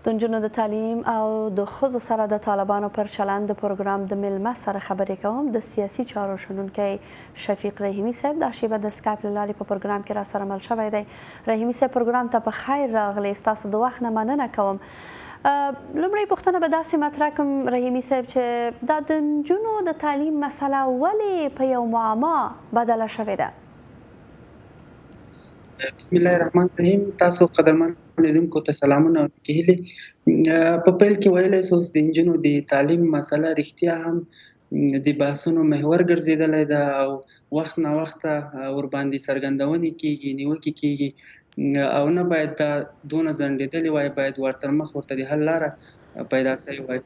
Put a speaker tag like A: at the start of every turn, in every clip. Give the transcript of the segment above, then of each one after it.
A: د نجونو د تعلیم او د ښځو سره د طالبانو پر چلند د پروګرام د میلمه سره خبرې کوم. د سیاسي چارو شنونکی شفیق رحیمي صاحب دا شیبه د سکایپ له لارې په پروګرام کې را سره مل شوی دی. رحیمي صاحب پروګرام ته په خیر راغلی، ستاسو د وخت نه مننه کوم. لومړی پوښتنه به داسې مطرح کړم رحیمي صاحب چې دا د نجونو د تعلیم مسله ولې په یو معما بدله شوې ده؟
B: بسم الله الرحمن الرحیم. تاسو قدرمن لیدونکو ته سلامونه او هیلې. په پیل کې ویلی سو د نجونو د تعلیم مسله رښتیا هم د بحثونو محور ګرځېدلی ده او وخت نه وخته ورباندې څرګندونې کېږي، نیوکې کېږي او نه باید دا دونه ځنډېدلې وای، باید ورتر مخ ورته د حل لاره پیدا سوې وای.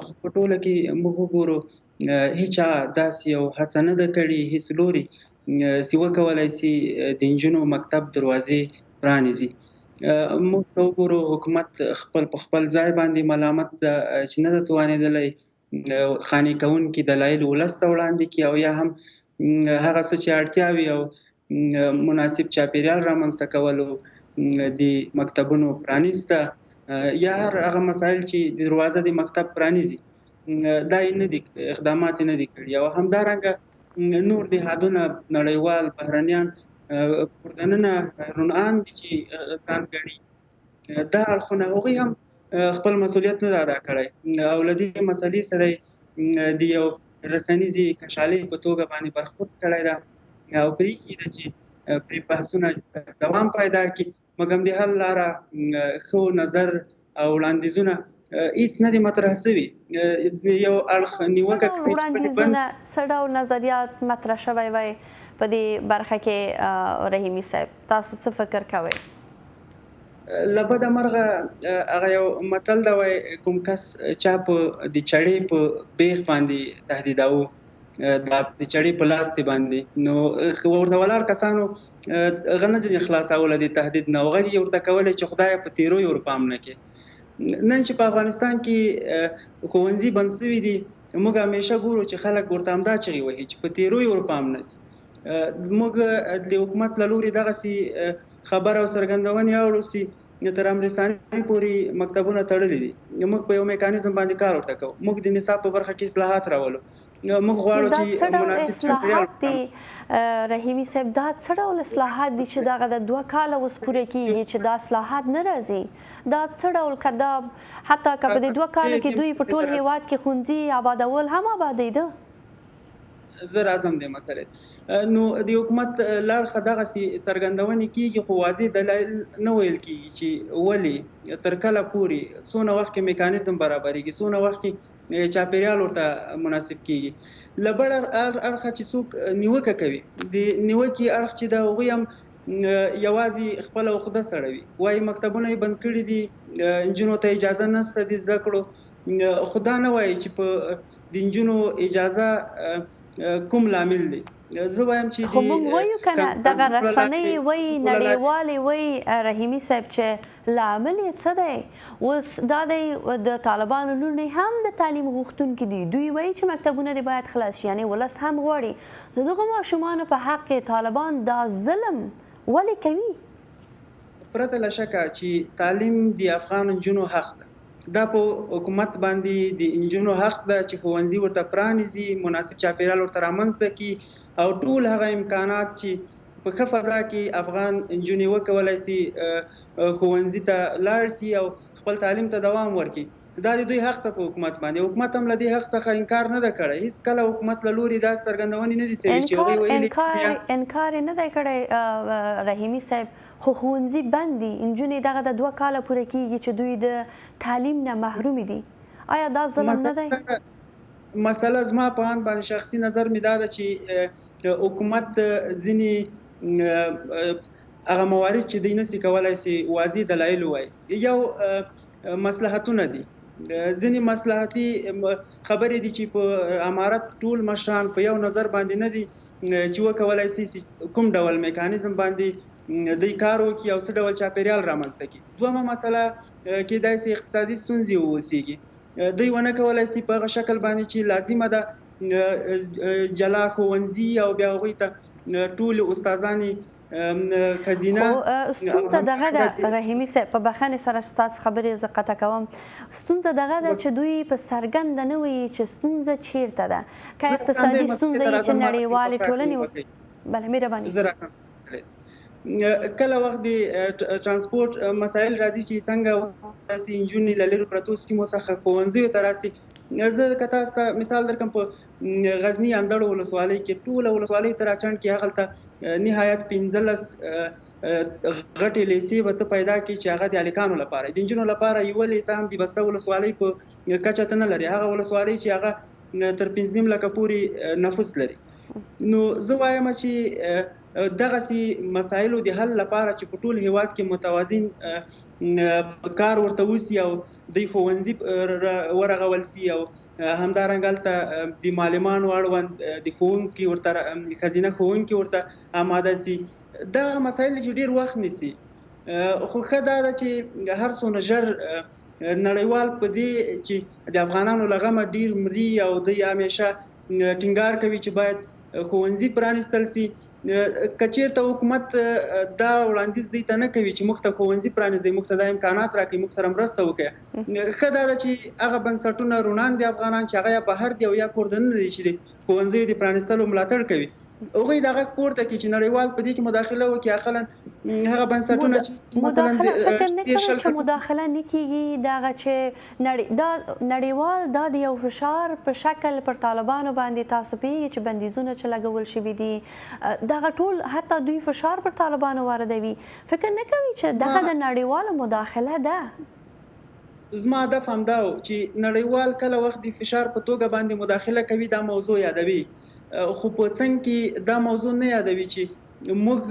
B: خو په ټوله کې موږ وګورو هیچا داسې یو هڅه نه ده کړې، هیڅ لوري چې وکولی سي د نجونو مکتب دروازې پرانیزي. موږ ته وګورو حکومت خپل په خپل ځای باندې ملامت ده چې نه ده توانېدلی قانع کوونکي دلایل ولس ته وړاندې کړي او یا هم هغه څه چې اړتیا وي او مناسب چاپیریال رامنځته کولو د مکتبونو پرانیسته یا هر هغه مسایل چې دروازه د مکتب پرانیزي دا یې نه دي اقدامات یې نه دي کړي. او همدارنګه نور نهادونه نړیوال بهرنیان پردننه رونان دي چې ځان ګڼي، دا اړخونه هغوی هم خپل مسؤلیت نه ده ادا کړی او له دې مسلې سره د یو رسنیزې کشالۍ په توګه باندې برخورد کړی ده او پرېښي ده چې پرې بحثونه دوام پیدا کړي، مګر د حل لاره ښه نظر او وړاندیزونه هیڅ نه دي مطرح سوي. یو اړخ نیوکه کوي
A: وړاندیزونه څه ډول نظریات مطرح شوی وای په دې برخه کې رحیمي صاحب؟ تاسو څه فکر کوئ؟
B: له بده مرغه هغه یو متل ده وایي کوم کس چا په د چړې په بیخ باندې تهدیداوه د چړې په لاس باندې، نو ورته ولاړ کسانو هغه نه ځینې خلاصوله د تهدید نه، هغه یې ورته کولی چې خدای په تیرو یې ورپام نه کړي. نن چې په افغانستان کې ښوونځي بند سوي دي، موږ همیشه ګورو چې خلک ورته همدا چغې وهي چې په تیرو یې ورپام نه سي. موږ د حکومت له لورې دغسې خبره او څرګندونې اورو چې تر امرستانۍ پورې مکتبونه تړلي دي. موږ په یو میکانیزم باندې کار ورته کوو، موږ د نصاب په برخه کې اصلاحات راولو، موږ غواړو چې مناسب
A: اصلاحات دي. رحیمي صاحب دا څه ډول اصلاحات دي چې دغه د 2 کاله اوس پوره کېږي چې دا اصلاحات نه راځي؟ دا څه ډول که دا حتی که په دې 2 کالو کې دوی په ټول هیواد کې ښوونځي آبادول هم آبادېده؟
B: زه راځم دې مسلې نو د حکومت له اړخه دغسې څرګندونې کېږي خو واضح دلایل نه ویل کېږي چې ولې تر کله پورې څونه وخت کې میکانیزم برابرېږي، څونه وخت کې چاپیریال ورته مناسب کېږي. له بل اړخه چې څوک نیوکه کوي، د نیوکې اړخ چې ده هغوی هم یوازې خپله عقده سړوي، وایي مکتبونه یې بند کړي دي، نجونو ته اجازه نشته د زده کړو، خو دا نه وایي چې په د نجونو اجازه کوم لامل دی. زه وایم چې
A: خو موږ وایو که نه دغه رسنۍ وایي، نړیوالې وایي رحیمي صاحب چې لامل یې څه دی؟ اوس دا دی د طالبانو لورنې هم د تعلیم غوښتونکي دي، دوی وایي چې مکتبونه دې باید خلاص شي، یعنې ولس هم غواړي. د دغو ماشومانو په حق کې طالبان دا ظلم ولې کوي؟
B: پرته له شکه چې تعلیم د افغان نجونو حق ده، دا په حکومت باندې د نجونو حق ده چې ښوونځي ورته پرانیزي، مناسب چاپیریال ورته رامنځته کړي او ټول هغه امکانات چې په ښه فضا کې افغان نجونې وکولی سي ښوونځي ته لاړ سي او خپل تعلیم ته دوام ورکړي. دا د دوی حق ته په حکومت باندې، حکومت هم له دې حق څخه انکار نه ده کړی. هېڅ کله حکومت له لورې داسې څرګندونې نه دي سوي چې هغوی ویلي
A: انکار یې نه دی کړی رحیمي صاحب، خو ښوونځي بند دي، نجونې دغه د 2 کاله پوره کېږي چې دوی د تعلیم نه محرومې دي. آیا دا ظلم نه دی؟
B: مسله زما په اند باندې شخصي نظر مې دا ده چې حکومت ځینې هغه موارد چې دوی نسي کولی سي واضح دلایل ووایي، یو مصلحتونه دي، ځینې مصلحتي خبرې دي چې په امارت ټول مشران په یو نظر باندې نه دي چې وکولی سي کوم ډول میکانیزم باندې دوی کار وکړي او څه ډول چاپیریال رامنځته کړي. دویمه مسله کیدای سي اقتصادي ستونزې واوسیږي، دوی ونه کولی سي په هغه شکل باندې چې لازمه ده جلا ښوونځي او بیا هغوی ته ټولې استادانې خزینه
A: خو ستونزه دغه ده رحیمي صاحب، په بخښنې سره ستاسو خبرې زه قطع کوم. ستونزه دغه ده چې دوی په څرګنده نه وایي چې ستونزه چیرته ده، که اقتصادي ستونزه یې چې نړیوالې ټولنې. بله مهرباني.
B: کله وخت د ترانسپورت مسایل راځي چې څنګه داسې نجونې له لرې پرتو سیمو څخه ښوونځیو ته راسي. زه که تاسو ته مثال درکړم، په غزني اندړ ولسوالۍ کې ټوله ولسوالۍ تر اچنډ کې هغلته نهایت 15 غټې لیسې به ته پیدا کړي چې هغه د هلکانو لپاره، د نجونو لپاره یوه لیسه هم د بسته ولسوالۍ په کچه ته نه لري، هغه ولسوالۍ چې هغه تر 5.5 لکه پورې نفوس لري. نو زه وایم چې دغسې مسایلو د حل لپاره چې په ټول هیواد کې متوازن کار ورته وسي او د ښوونځي ورغول سي او همدارنګه هلته د معلمانو اړوند د ښوونکي ورته ښځینه ښوونکي ورته آماده سي. دغه مسایل چې ډېر وخت نیسي، خو ښه دا ده چې هر څونه ژر نړیوال په دې چې د افغانانو له غمه ډېر مري او دوی همیشه ټینګار کوي چې باید ښوونځي پرانیستل سي. که چېرته حکومت دا وړاندیز دوی ته نه کوي چې موږ ته ښوونځي پرانیزئ، موږ ته دا امکانات راکړئ، موږ سره مرسته وکړئ، ښه دا ده چې هغه بنسټونه روڼان دي افغانان چې هغه یا بهر دي او یا کور دننه دي چې د ښوونځیو د پرانیستلو ملاتړ کوي، هغوی د غږ پورته کړي چې نړیوال په دې کې مداخله وکړي. اقلا هغه بنسټونه چې مثلا
A: فکر نه کوم چې مداخله نه کیږي، دغه چې نړیوال دا د یو فشار په شکل پر طالبانو باندې تاسو پوهیږئ چې بندیزونه چې لګول شوي دي، دغه ټول حتی دوی فشار پر طالبانو واردوي. فکر نه کوي چې دغه د نړیوالو مداخله ده؟
B: زما هدف همدا و چې نړیوال کله وخت د فشار په توګه باندې مداخله کوي دا موضوع یادوي، خو په څنګ کې دا موضوع نه یادوي چې موږ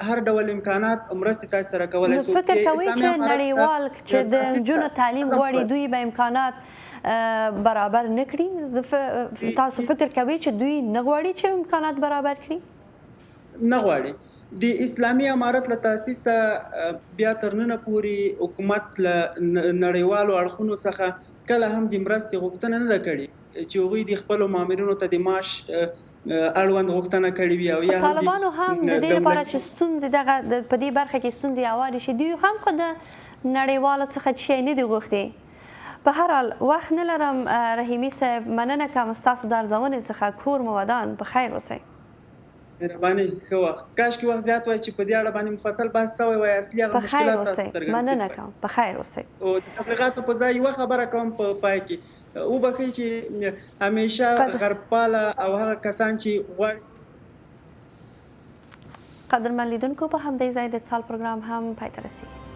B: هر ډول امکانات مرستې تاسو سره کولی شو.
A: فکر کوئ چې نړیوال چې د نجونو تعلیم غواړي دوی به امکانات برابر نه کړي؟ تاسو فکر کوئ چې دوی نه غواړي چې امکانات برابر کړي؟
B: نه غواړي. د اسلامي امارت له تاسیسه بیا تر ننه پورې حکومت له نړیوالو اړخونو څخه کله هم د مرستې غوښتنه نه ده کړې چې هغوی د خپلو مامورینو ته د معاش اړوند غوښتنه کړې وي. او یا
A: طالبانو هم د دې لپاره چې ستونزې دغه په دې برخه کې ستونزې هوارې شي، دوی هم خو د نړیوالو څخه شی نه دي غوښتي. په هر حال وخت نه لرم رحیمي صاحب، مننه کوم ستاسو د ارزونې څخه. کور مو ودان، په خیر اوسئ.
B: مهرباني، ښه وخت. کاشکې وخت زیات وای چې په دې اړه باندې مفصل بحث شوی وای، اصلي هغه مشکلات تاسو څرګند شي.
A: مننه کوم، په خیر اوسئ.
B: او د تبلیغاتو په ځای یوه خبره کوم په پای کې، وبښئ چې همیشه غربپاله او هغه کسان چې غواړي.
A: قدرمن لیدونکو، په همدې ځای د اتصال پروګرام هم پای ته رسیږي.